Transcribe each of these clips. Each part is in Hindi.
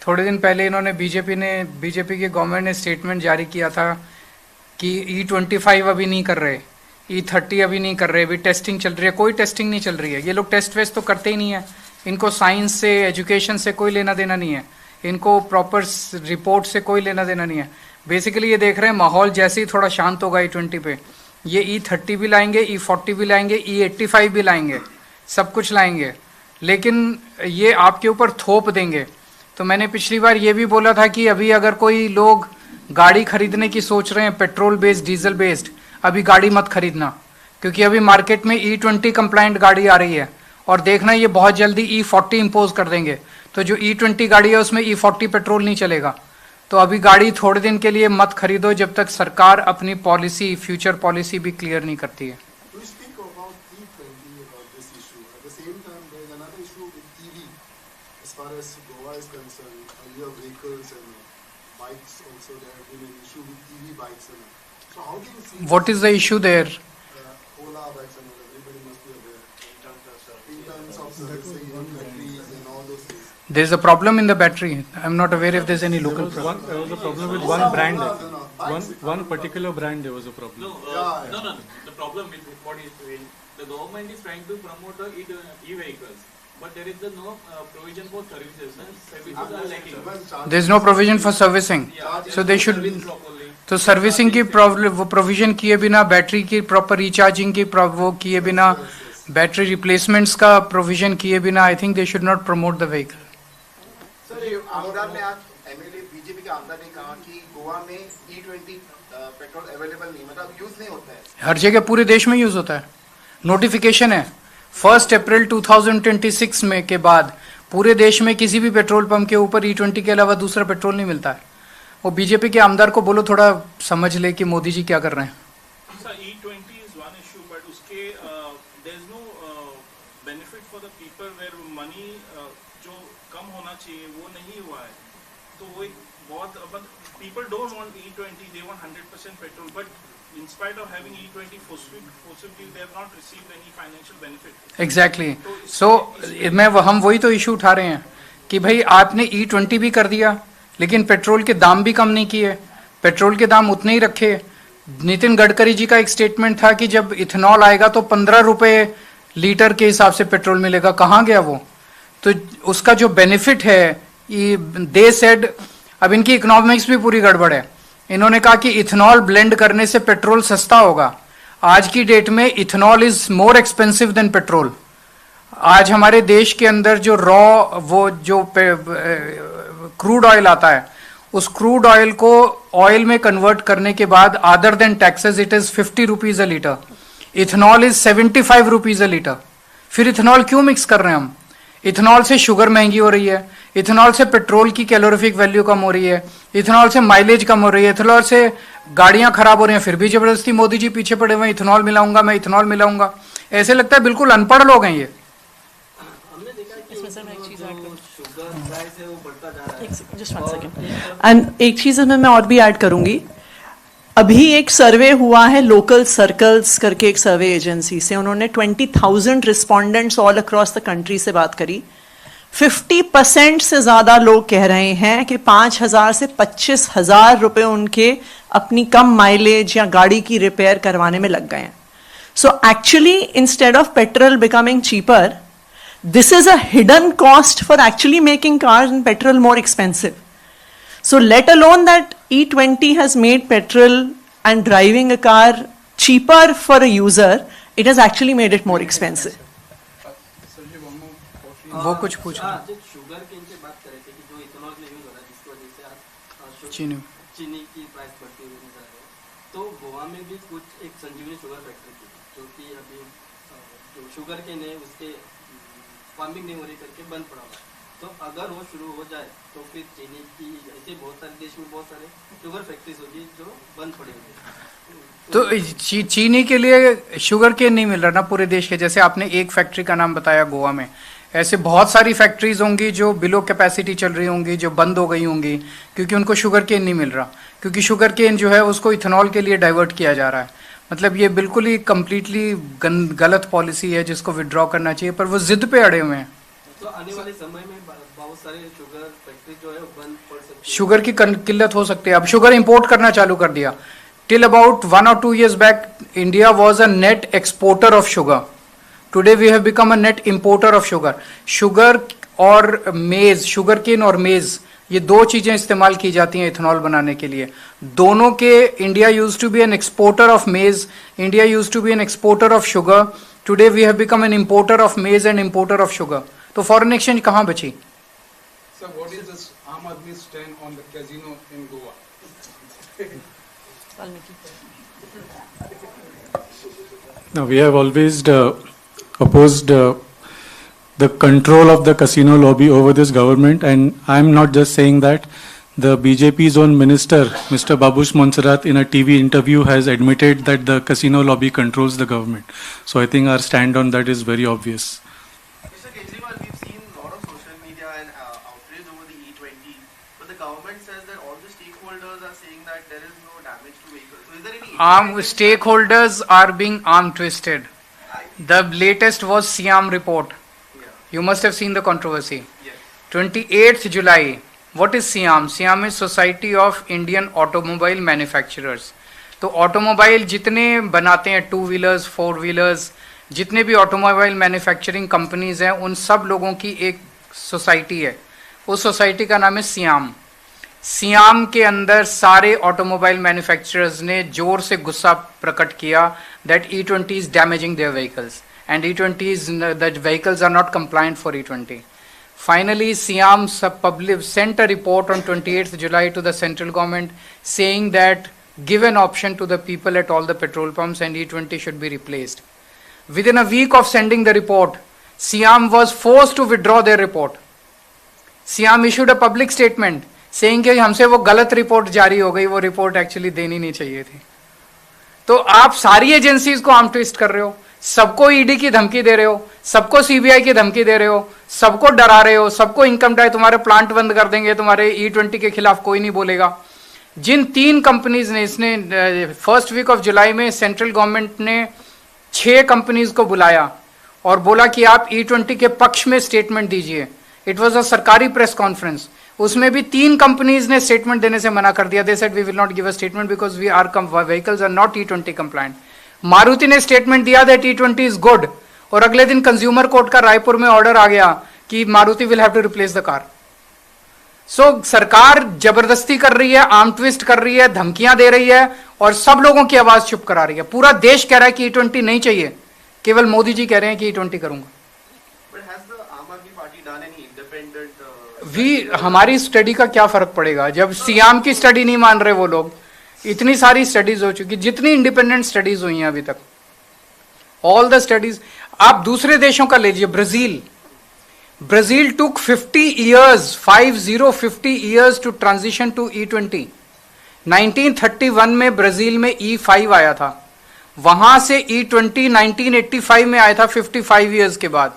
थोड़े दिन पहले इन्होंने बीजेपी की गवर्नमेंट ने स्टेटमेंट जारी किया था कि E25 अभी नहीं कर रहे, E30 अभी नहीं कर रहे, अभी टेस्टिंग चल रही है। कोई टेस्टिंग नहीं चल रही है, ये लोग टेस्ट वेस्ट तो करते ही नहीं है। इनको साइंस से, एजुकेशन से कोई लेना देना नहीं है, इनको प्रॉपर रिपोर्ट से कोई लेना देना नहीं है। बेसिकली ये देख रहे हैं माहौल जैसे ही थोड़ा शांत होगा E20 पे, ये E30 भी लाएंगे, E40 भी लाएंगे, E85 भी लाएंगे, सब कुछ लाएंगे, लेकिन ये आपके ऊपर थोप देंगे। तो मैंने पिछली बार ये भी बोला था कि अभी अगर कोई लोग गाड़ी खरीदने की सोच रहे हैं पेट्रोल बेस्ड, डीजल बेस्ड, अभी गाड़ी मत खरीदना, क्योंकि अभी मार्केट में E20 कंप्लाइंट गाड़ी आ रही है, और देखना ये बहुत जल्दी E40 इम्पोज कर देंगे। तो जो E20 गाड़ी है उसमें E40 पेट्रोल नहीं चलेगा। तो अभी गाड़ी थोड़े दिन के लिए मत खरीदो जब तक सरकार अपनी पॉलिसी, फ्यूचर पॉलिसी भी क्लियर नहीं करती है। You speak about E20 about this issue. At the same time, there is another issue with EV. As far as Goa is concerned, earlier vehicles and bikes also, there have been an issue with EV bikes and all. So how do you see What is the issue there? Ola bikes and all, everybody must be aware in terms of servicing and batteries and all those things. There is a problem in the battery. I'm not aware if there's any local problem. There was a problem with one brand. One particular brand there was a problem. No. The problem is what is doing. The government is trying to promote the e-vehicles, but there is no provision for services. Services are lacking. There is no provision for servicing. So they should. Properly. तो सर्विसिंग की वो प्रोविजन किए बिना, बैटरी की प्रॉपर रिचार्जिंग की वो किए बिना, बैटरी रिप्लेसमेंट्स का प्रोविजन किए बिना, I think they should not promote the vehicle. Sir, आमदार ने आज एमएलए बीजेपी के आमदार ने कहा कि गोवा में E20 पेट्रोल अवेलेबल नहीं, मतलब यूज नहीं होता है। हर जगह पूरे देश में यूज होता है, नोटिफिकेशन है 1 अप्रैल 2026 में के बाद पूरे देश में किसी भी पेट्रोल पंप के ऊपर E20 के अलावा दूसरा पेट्रोल नहीं मिलता है। वो बीजेपी के आमदार को बोलो थोड़ा समझ ले कि मोदी जी क्या कर रहे हैं। Sir, E20 is one issue, but उसके there is no benefit for the people where money जो कम होना चाहिए वो नहीं हुआ है। तो वो एक बहुत people don't want E20, they want 100% petrol, but in spite of having E20 forcibly they have not received any financial benefit. Exactly. So हम वही तो इशू उठा रहे हैं कि भाई आपने E20 भी कर दिया, लेकिन पेट्रोल के दाम भी कम नहीं किए, पेट्रोल के दाम उतने ही रखे। नितिन गडकरी जी का एक स्टेटमेंट था कि जब इथेनॉल आएगा तो 15 रुपए लीटर के हिसाब से पेट्रोल मिलेगा, कहाँ गया वो? तो उसका जो बेनिफिट है, दे सेड, अब इनकी इकोनॉमिक्स भी पूरी गड़बड़ है। इन्होंने कहा कि इथेनॉल ब्लेंड करने से पेट्रोल सस्ता होगा। आज की डेट में ethanol is more expensive than petrol. आज हमारे देश के अंदर जो वो जो क्रूड ऑयल आता है, उस क्रूड ऑयल को ऑयल में कन्वर्ट करने के बाद other than taxes it is 50 rupees a litre, ethanol is 75 rupees a litre. फिर इथेनॉल क्यों मिक्स कर रहे हैं हम? इथेनॉल से शुगर महंगी हो रही है, इथेनॉल से पेट्रोल की कैलोरीफिक वैल्यू कम हो रही है, इथेनॉल से माइलेज कम हो रही है, इथेनॉल से गाड़ियां खराब हो रही हैं, फिर भी जबरदस्ती मोदी जी पीछे पड़े हुए इथेनॉल मिलाऊंगा, मैं इथेनॉल मिलाऊंगा। ऐसे लगता है बिल्कुल अनपढ़ लोग हैं ये। एक चीज इसमें मैं और भी ऐड करूंगी। अभी एक सर्वे हुआ है लोकल सर्कल्स करके एक सर्वे एजेंसी से, उन्होंने 20,000 respondents all across the country से बात करी। 50% से ज्यादा लोग कह रहे हैं कि 5,000 से 25,000 रुपए उनके अपनी कम माइलेज या गाड़ी की रिपेयर करवाने में लग गए हैं। So actually instead of petrol becoming cheaper, this is a hidden cost for actually making cars and petrol more expensive. So let alone that E20 has made petrol and driving a car cheaper for a user, it has actually made it more expensive. वो कुछ पूछ रहा जो शुगर केन की बात कर रहे थे कि जो इथेनॉल में यूज हो रहा है, जिसकी वजह से आज चीनी की प्राइस बढ़ती हुई नजर आ रही है। तो गोवा में भी कुछ एक संजीवनी शुगर फैक्ट्री थी जो कि अभी जो शुगर केन है उसके फार्मिंग नहीं हो रही करके बंद पड़ा हुआ है। तो अगर वो शुरू हो जाए तो फिर चीनी की ऐसे बहुत सारे देश में बहुत सारे शुगर फैक्ट्रीज होगी जो बंद पड़ी हुई। तो चीनी के लिए शुगर केन नहीं मिल रहा ना पूरे देश के। जैसे आपने एक फैक्ट्री का नाम बताया गोवा में, ऐसे बहुत सारी फैक्ट्रीज होंगी जो बिलो कैपेसिटी चल रही होंगी, जो बंद हो गई होंगी क्योंकि उनको शुगर केन नहीं मिल रहा, क्योंकि शुगर केन जो है उसको इथेनॉल के लिए डाइवर्ट किया जा रहा है। मतलब ये बिल्कुल ही कम्प्लीटली गलत पॉलिसी है जिसको विड्रॉ करना चाहिए, पर वो जिद पे अड़े हुए हैं। तो आने वाले समय में बहुत सारे शुगर फैक्ट्री फैक्ट्री जो है वो बंद पड़ सकती है। शुगर की किल्लत हो सकती है। अब शुगर इंपोर्ट करना चालू कर दिया। Till about 1 or 2 years back India was a net exporter of sugar. Today we have become a net importer of sugar. Sugar और मेज, शुगर केन और मेज, ये दो चीजें इस्तेमाल की जाती हैं इथेनॉल बनाने के लिए। दोनों के India use to be an exporter of maize, India use to be an exporter of sugar. Today we have become an importer of maize and importer of sugar. तो फॉरेन एक्सचेंज कहाँ बची? So what is this Aam Aadmi stand on the casino in Goa? Now, we have always opposed the control of the casino lobby over this government, and I'm not just saying that. The BJP's own minister, Mr. Babush Monserrat, in a TV interview has admitted that the casino lobby controls the government. So I think our stand on that is very obvious. Mr. Kejriwal, we've seen a lot of social media and outrage over the E20, but the government says that all the stakeholders are saying that there is no damage to vehicles. So is there any Stakeholders are being arm twisted. The latest was Siam report. Yeah. You must have seen the controversy. Yes. 28th July. What is Siam? Siam is Society of Indian Automobile Manufacturers. तो ऑटोमोबाइल जितने बनाते हैं, 2 व्हीलर्स 4 व्हीलर्स, जितने भी ऑटोमोबाइल मैन्युफैक्चरिंग कंपनीज हैं, उन सब लोगों की एक सोसाइटी है। उस सोसाइटी का नाम है सियाम। सियाम के अंदर सारे ऑटोमोबाइल मैन्युफैक्चरर्स ने जोर से गुस्सा प्रकट किया that E20 is damaging their vehicles and E20 the vehicles are not compliant for E20. Finally, Siam sent a report on 28th July to the central government saying that give an option to the people at all the petrol pumps and E20 should be replaced. Within a week of sending the report, Siam was forced to withdraw their report. Siam issued a public statement saying कि हमसे वो गलत रिपोर्ट जारी हो गई, वो रिपोर्ट एक्चुअली देनी नहीं चाहिए थी। तो आप सारी एजेंसीज को आर्म ट्विस्ट कर रहे हो, सबको ईडी की धमकी दे रहे हो, सबको सीबीआई की धमकी दे रहे हो, सबको डरा रहे हो, सबको इनकम टैक्स, तुम्हारे प्लांट बंद कर देंगे, तुम्हारे E20 के खिलाफ कोई नहीं बोलेगा। जिन 3 कंपनीज ने, इसने फर्स्ट वीक ऑफ जुलाई में सेंट्रल गवर्नमेंट ने 6 कंपनीज को बुलाया और बोला कि आप E20 के पक्ष में स्टेटमेंट दीजिए। इट वॉज अ सरकारी प्रेस कॉन्फ्रेंस। उसमें भी 3 कंपनीज ने स्टेटमेंट देने से मना कर दिया। They said we will not give a statement because we are vehicles are not E20 compliant. Maruti ने स्टेटमेंट दिया दैट E20 इज गुड, और अगले दिन कंज्यूमर कोर्ट का रायपुर में ऑर्डर आ गया कि Maruti will have to replace the car. So सरकार जबरदस्ती कर रही है, आर्म ट्विस्ट कर रही है, धमकियां दे रही है और सब लोगों की आवाज चुप करा रही है। पूरा देश कह रहा है कि E20 नहीं चाहिए, केवल मोदी जी कह रहे हैं कि E20 करूंगा। हमारी स्टडी का क्या फर्क पड़ेगा जब सियाम की स्टडी नहीं मान रहे वो लोग? इतनी सारी स्टडीज हो चुकी, जितनी इंडिपेंडेंट स्टडीज हुई हैं अभी तक, ऑल द स्टडीज। आप दूसरे देशों का लीजिए, Brazil took 50 years to transition to E20। 1931 में ब्राजील में E5 आया था, वहां से E20 1985 में आया था 55 years के बाद।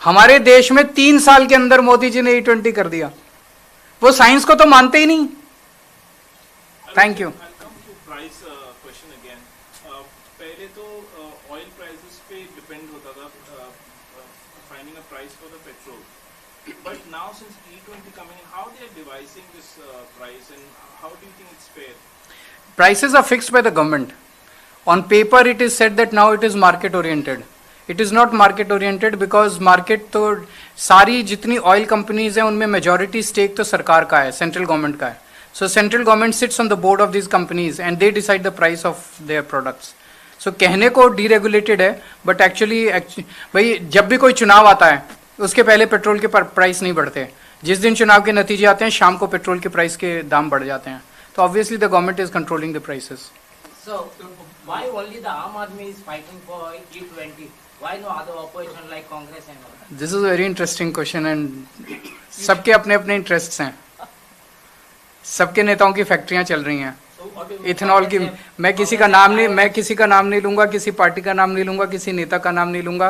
हमारे देश में 3 साल के अंदर मोदी जी ने E20 कर दिया। वो साइंस को तो मानते ही नहीं। Thank you. Price question again, पहले तो ऑयल प्राइसेस पे डिपेंड होता था finding a price for the petrol, but now since E20 coming in, how they are devising this price and how do you think it's fair? Prices are fixed by the government. On paper it is said that now it is market oriented. It is not market oriented because market तो सारी जितनी ऑयल कंपनीज हैं उनमें मेजॉरिटी स्टेक तो सरकार का है, सेंट्रल गवर्नमेंट का है। So central government sits on the board of these companies and they decide the price of their products. So कहने को deregulated है, but actually भाई जब भी कोई चुनाव आता है उसके पहले पेट्रोल के प्राइस नहीं बढ़ते। जिस दिन चुनाव के नतीजे आते हैं शाम को पेट्रोल के प्राइस के दाम बढ़ जाते हैं। तो obviously the government is controlling the prices. So why only the Aam Aadmi is fighting for E20? Why no other opposition like Congress and all? This is a very interesting question and सबके अपने अपने interests हैं। सबके नेताओं की फैक्ट्रियां चल रही हैं इथेनॉल की। मैं किसी का नाम नहीं लूंगा, किसी पार्टी का नाम नहीं लूंगा, किसी नेता का नाम नहीं लूंगा।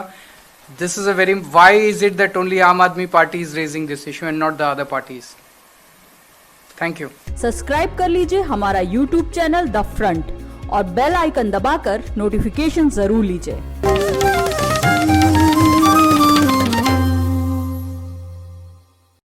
This is a very, why is it that only आम आदमी party is raising this issue and not the other parties? Thank you. Subscribe कर लीजिए हमारा YouTube चैनल द फ्रंट और बेल आइकन दबाकर नोटिफिकेशन जरूर लीजिए।